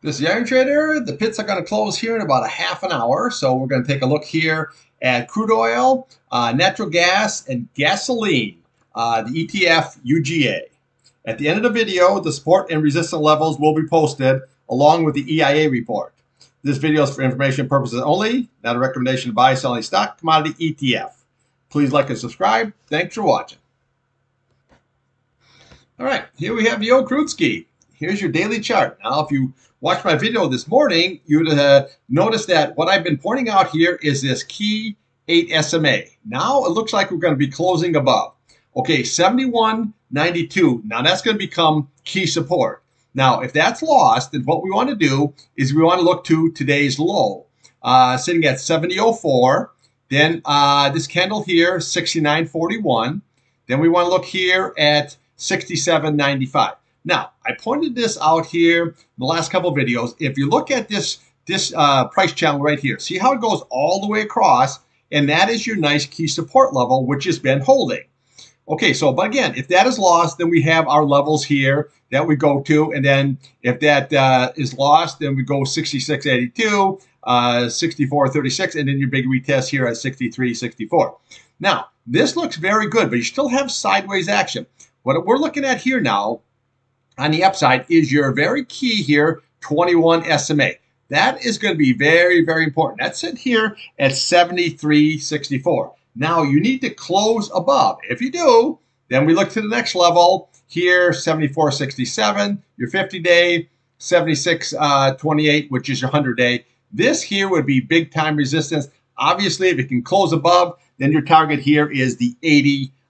This is the Iron Trader. The pits are going to close here in about a half an hour. So we're going to take a look here at crude oil, natural gas, and gasoline, the ETF UGA. At the end of the video, the support and resistance levels will be posted along with the EIA report. This video is for information purposes only, not a recommendation to buy, sell any stock, commodity, ETF. Please like and subscribe. Thanks for watching. All right, here we have the old crude ski. Here's your daily chart. Now, if you watched my video this morning, you'd noticed that what I've been pointing out here is this key 8 SMA. Now, it looks like we're going to be closing above. Okay, 71.92. Now, that's going to become key support. Now, if that's lost, then what we want to do is we want to look to today's low, sitting at 70.04. Then this candle here, 69.41. Then we want to look here at 67.95. Now, I pointed this out here in the last couple of videos. If you look at this price channel right here, see how it goes all the way across, and that is your nice key support level, which has been holding. Okay, so, but again, if that is lost, then we have our levels here that we go to, and then if that is lost, then we go 66.82, 64.36, and then your big retest here at 63.64. Now, this looks very good, but you still have sideways action. What we're looking at here now on the upside is your very key here, 21 SMA. That is going to be very, very important. That's it here at 73.64. Now, you need to close above. If you do, then we look to the next level here, 74.67, your 50-day, 76.28, which is your 100-day. This here would be big-time resistance. Obviously, if it can close above, then your target here is the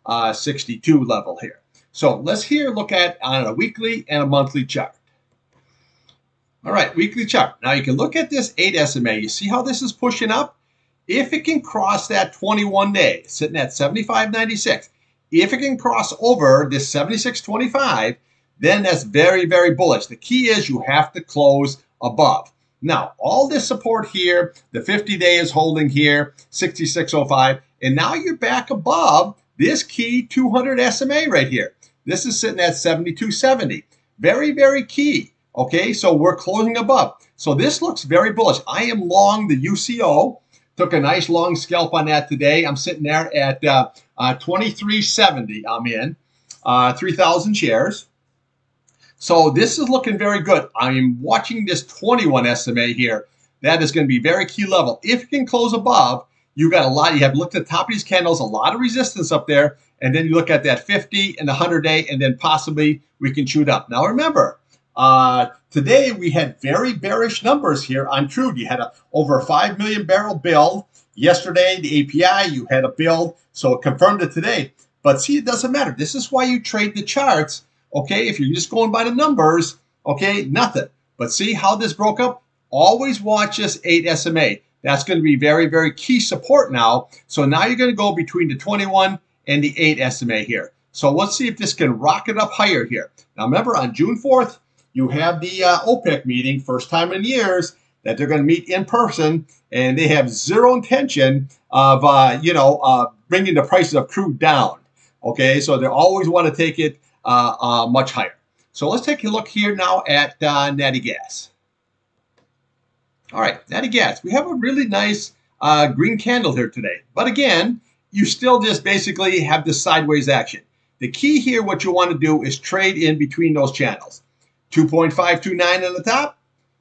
80.62 level here. So let's here look at on a weekly and a monthly chart. All right, weekly chart. Now you can look at this 8 SMA. You see how this is pushing up? If it can cross that 21 day, sitting at 75.96, if it can cross over this 76.25, then that's very, very bullish. The key is you have to close above. Now, all this support here, the 50-day is holding here, 66.05, and now you're back above this key 200 SMA right here. This is sitting at 72.70. Very, very key. Okay, so we're closing above. So this looks very bullish. I am long the UCO. Took a nice long scalp on that today. I'm sitting there at 23.70. I'm in 3,000 shares. So this is looking very good. I am watching this 21 SMA here. That is going to be very key level. If it can close above, you got a lot. You have looked at the top of these candles, a lot of resistance up there, and then you look at that 50 and the 100-day, and then possibly we can shoot up. Now remember, today we had very bearish numbers here on crude. You had over a 5 million barrel build. Yesterday, the API, you had a build, so it confirmed it today. But see, it doesn't matter. This is why you trade the charts, okay? If you're just going by the numbers, okay, nothing. But see how this broke up? Always watch this 8 SMA. That's going to be very, very key support now. So now you're going to go between the 21 and the 8 SMA here. So let's see if this can rocket up higher here. Now remember, on June 4th, you have the OPEC meeting, first time in years that they're going to meet in person, and they have zero intention of, bringing the prices of crude down. Okay, so they always want to take it much higher. So let's take a look here now at natty gas. All right, natty gas. We have a really nice green candle here today. But again, you still just basically have this sideways action. The key here, what you want to do is trade in between those channels. 2.529 on the top,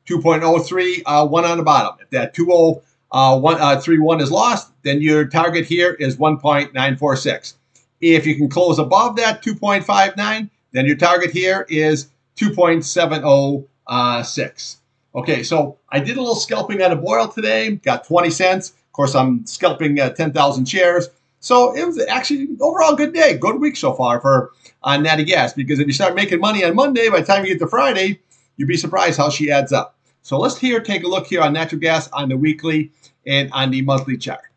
2.031 on the bottom. If that 2.031 is lost, then your target here is 1.946. If you can close above that 2.59, then your target here is 2.706. Okay, so I did a little scalping on a boil today, got 20 cents. Of course, I'm scalping 10,000 shares. So it was actually overall a good day, good week so far for natty gas. Because if you start making money on Monday, by the time you get to Friday, you'd be surprised how she adds up. So let's take a look here on natural gas on the weekly and on the monthly chart.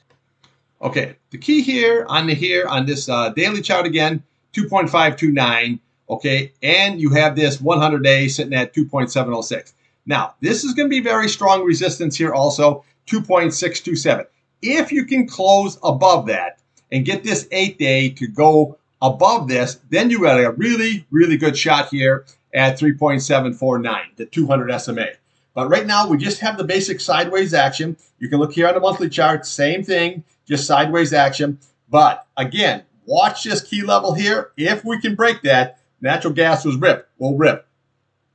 Okay, the key here on this daily chart again, 2.529. Okay, and you have this 100-day sitting at 2.706. Now, this is going to be very strong resistance here also, 2.627. If you can close above that and get this 8-day to go above this, then you got a really, really good shot here at 3.749, the 200 SMA. But right now, we just have the basic sideways action. You can look here on the monthly chart, same thing, just sideways action. But again, watch this key level here. If we can break that, natural gas will rip.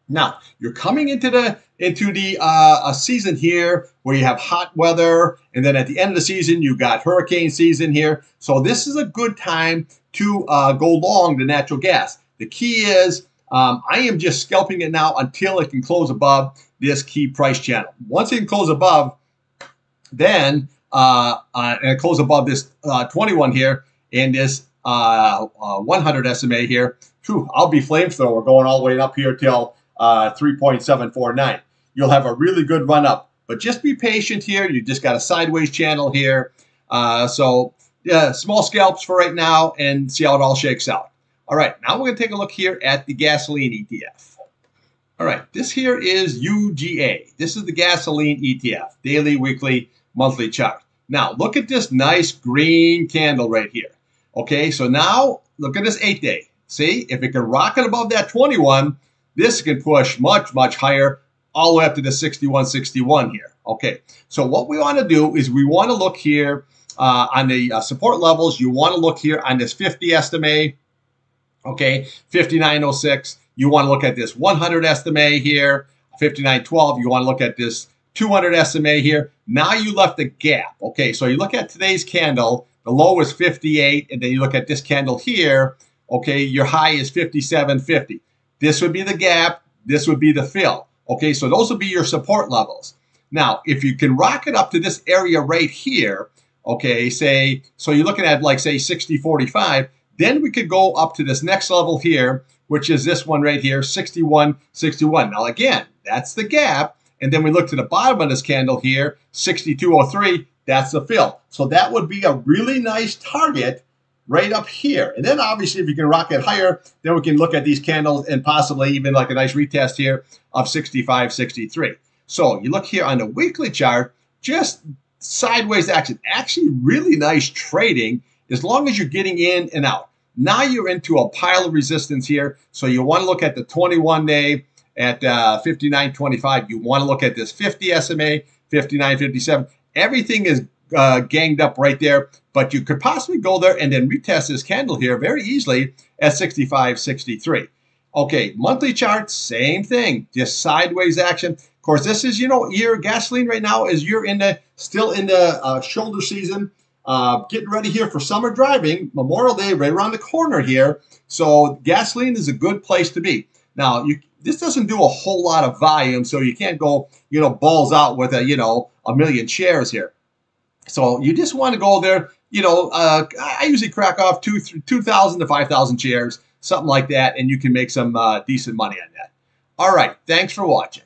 Now, you're coming into the a season here where you have hot weather, and then at the end of the season, you got hurricane season here. So this is a good time to go long the natural gas. The key is I am just scalping it now until it can close above this key price channel. Once it can close above, then and it close above this 21 here and this 100 SMA here, I'll be flamethrower going all the way up here till 3.749. You'll have a really good run up, but just be patient here. You just got a sideways channel here. So yeah, small scalps for right now and see how it all shakes out. All right, now we're going to take a look here at the gasoline ETF. All right, this here is UGA. This is the gasoline ETF, daily, weekly, monthly chart. Now, look at this nice green candle right here. Okay, so now look at this 8-day. See, if it can rocket above that 21, this can push much, much higher, all the way up to the 61.61 here. Okay, so what we want to do is we want to look here on the support levels. You want to look here on this 50 SMA, okay, 59.06. You want to look at this 100 SMA here, 59.12. You want to look at this 200 SMA here. Now you left a gap. Okay, so you look at today's candle, the low is 58, and then you look at this candle here, okay, your high is 57.50. This would be the gap, this would be the fill. Okay, so those would be your support levels. Now, if you can rocket up to this area right here, okay, say, so you're looking at like say 60.45, then we could go up to this next level here, which is this one right here, 61.61. Now again, that's the gap. And then we look to the bottom of this candle here, 62.03, that's the fill. So that would be a really nice target right up here. And then obviously if you can rocket higher, then we can look at these candles and possibly even like a nice retest here of 65.63. So you look here on the weekly chart, just sideways action, actually really nice trading as long as you're getting in and out. Now you're into a pile of resistance here. So you want to look at the 21-day at 59.25. You want to look at this 50 SMA, 59.57. Everything is ganged up right there, but you could possibly go there and then retest this candle here very easily at 65.63. Okay, monthly chart, same thing, just sideways action. Of course, this is, your gasoline right now is you're still in the shoulder season, getting ready here for summer driving, Memorial Day right around the corner here. So gasoline is a good place to be. Now, this doesn't do a whole lot of volume, so you can't go, balls out with a million shares here. So you just want to go there, I usually crack off 2,000 to 5,000 shares, something like that, and you can make some decent money on that. All right, thanks for watching.